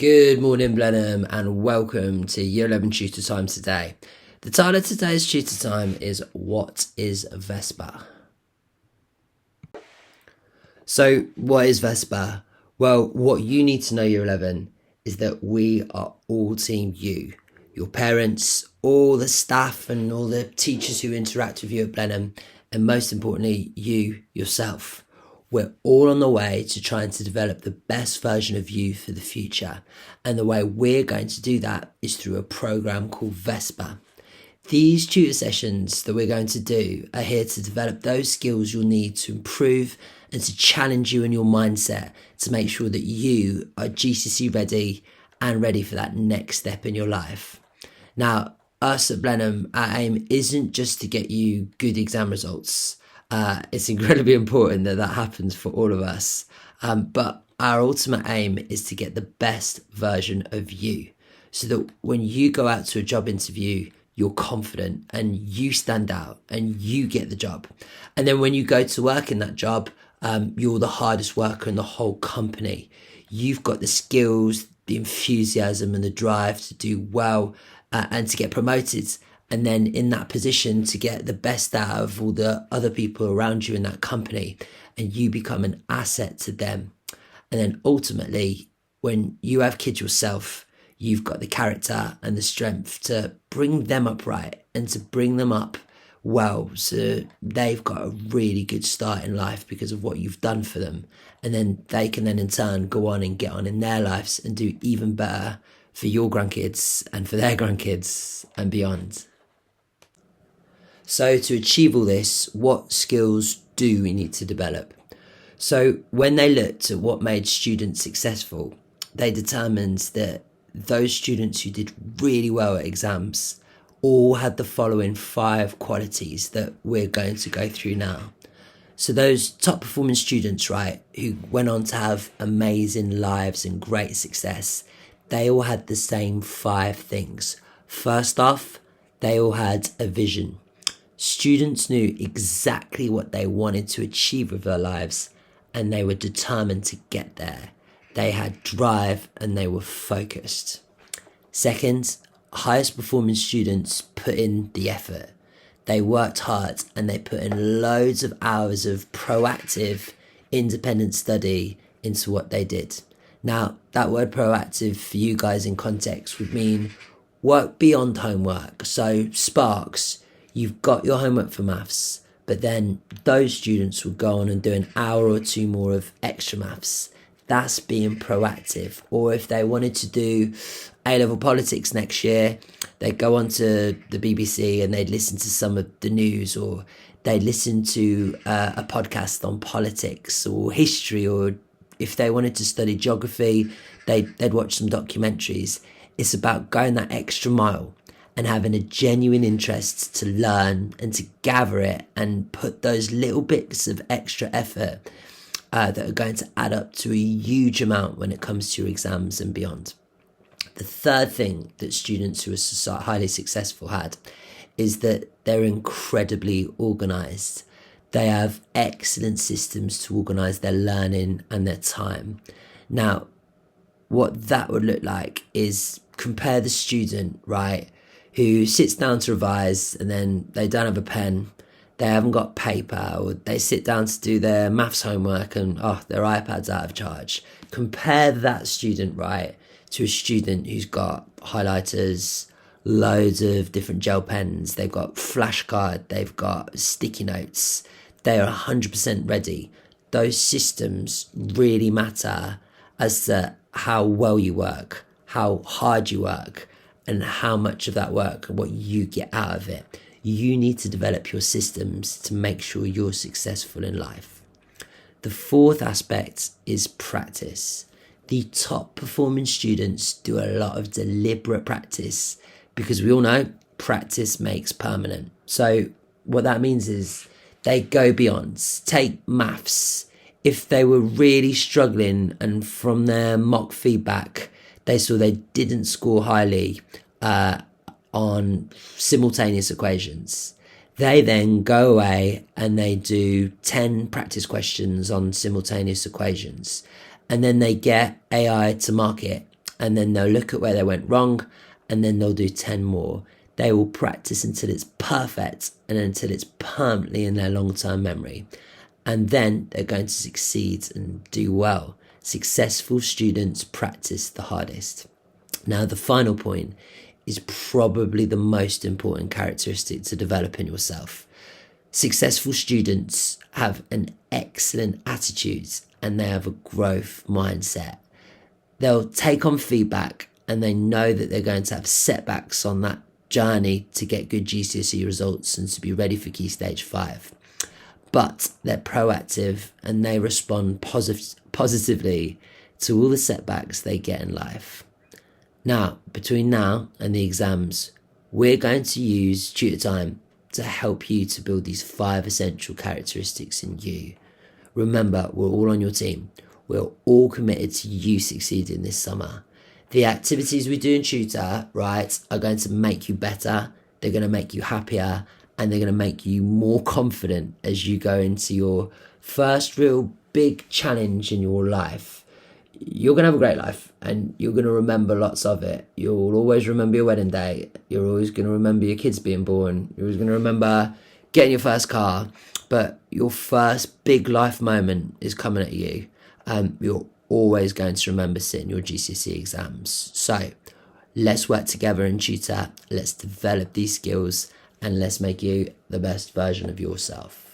Good morning, Blenheim, and welcome to Year 11 Tutor Time today. The title of today's Tutor Time is What is VESPA? So, what is VESPA? Well, what you need to know, Year 11, is that we are all Team U. Your parents, all the staff and all the teachers who interact with you at Blenheim, and most importantly, you yourself. We're all on the way to trying to develop the best version of you for the future. And the way we're going to do that is through a program called VESPA. These tutor sessions that we're going to do are here to develop those skills you'll need to improve and to challenge you in your mindset to make sure that you are GCSE ready and ready for that next step in your life. Now, us at Blenheim, our aim isn't just to get you good exam results. It's incredibly important that happens for all of us. But our ultimate aim is to get the best version of you so that when you go out to a job interview, you're confident and you stand out and you get the job. And then when you go to work in that job, you're the hardest worker in the whole company. You've got the skills, the enthusiasm and the drive to do well and to get promoted. And then in that position to get the best out of all the other people around you in that company, and you become an asset to them. And then ultimately, when you have kids yourself, you've got the character and the strength to bring them up right and to bring them up well, so they've got a really good start in life because of what you've done for them. And then they can then in turn go on and get on in their lives and do even better for your grandkids and for their grandkids and beyond. So to achieve all this, what skills do we need to develop? So when they looked at what made students successful, they determined that those students who did really well at exams all had the following 5 qualities that we're going to go through now. So those top performing students, right, who went on to have amazing lives and great success, they all had the same 5 things. First off, they all had a vision. Students knew exactly what they wanted to achieve with their lives and they were determined to get there. They had drive and they were focused. Second, highest performing students put in the effort. They worked hard and they put in loads of hours of proactive, independent study into what they did. Now, that word proactive for you guys in context would mean work beyond homework. So Sparks, you've got your homework for maths, but then those students would go on and do an hour or 2 more of extra maths. That's being proactive. Or if they wanted to do A-level politics next year, they'd go on to the BBC and they'd listen to some of the news, or they'd listen to a podcast on politics or history, or if they wanted to study geography, they'd watch some documentaries. It's about going that extra mile and having a genuine interest to learn and to gather it and put those little bits of extra effort that are going to add up to a huge amount when it comes to your exams and beyond. The third thing that students who are highly successful had is that they're incredibly organised. They have excellent systems to organise their learning and their time. Now, what that would look like is compare the student, right, who sits down to revise and then they don't have a pen, they haven't got paper, or they sit down to do their maths homework and their iPad's out of charge. Compare that student, right, to a student who's got highlighters, loads of different gel pens, they've got flashcard, they've got sticky notes, they are 100% ready. Those systems really matter as to how well you work, how hard you work, and how much of that work and what you get out of it. You need to develop your systems to make sure you're successful in life. The fourth aspect is practice. The top performing students do a lot of deliberate practice because we all know practice makes permanent. So what that means is they go beyond. Take maths. If they were really struggling and from their mock feedback, they saw they didn't score highly on simultaneous equations, they then go away and they do 10 practice questions on simultaneous equations. And then they get AI to mark it and then they'll look at where they went wrong, and then they'll do 10 more. They will practice until it's perfect and until it's permanently in their long-term memory. And then they're going to succeed and do well. Successful students practice the hardest. Now, the final point is probably the most important characteristic to develop in yourself. Successful students have an excellent attitude and they have a growth mindset. They'll take on feedback and they know that they're going to have setbacks on that journey to get good GCSE results and to be ready for Key Stage 5. But they're proactive and they respond positively to all the setbacks they get in life. Now, between now and the exams, we're going to use tutor time to help you to build these 5 essential characteristics in you. Remember, we're all on your team. We're all committed to you succeeding this summer. The activities we do in tutor, right, are going to make you better. They're going to make you happier, and they're going to make you more confident as you go into your first real big challenge in your life. You're going to have a great life and you're going to remember lots of it. You'll always remember your wedding day. You're always going to remember your kids being born. You're always going to remember getting your first car. But your first big life moment is coming at you. You're always going to remember sitting your GCSE exams. So let's work together in tutor. Let's develop these skills and let's make you the best version of yourself.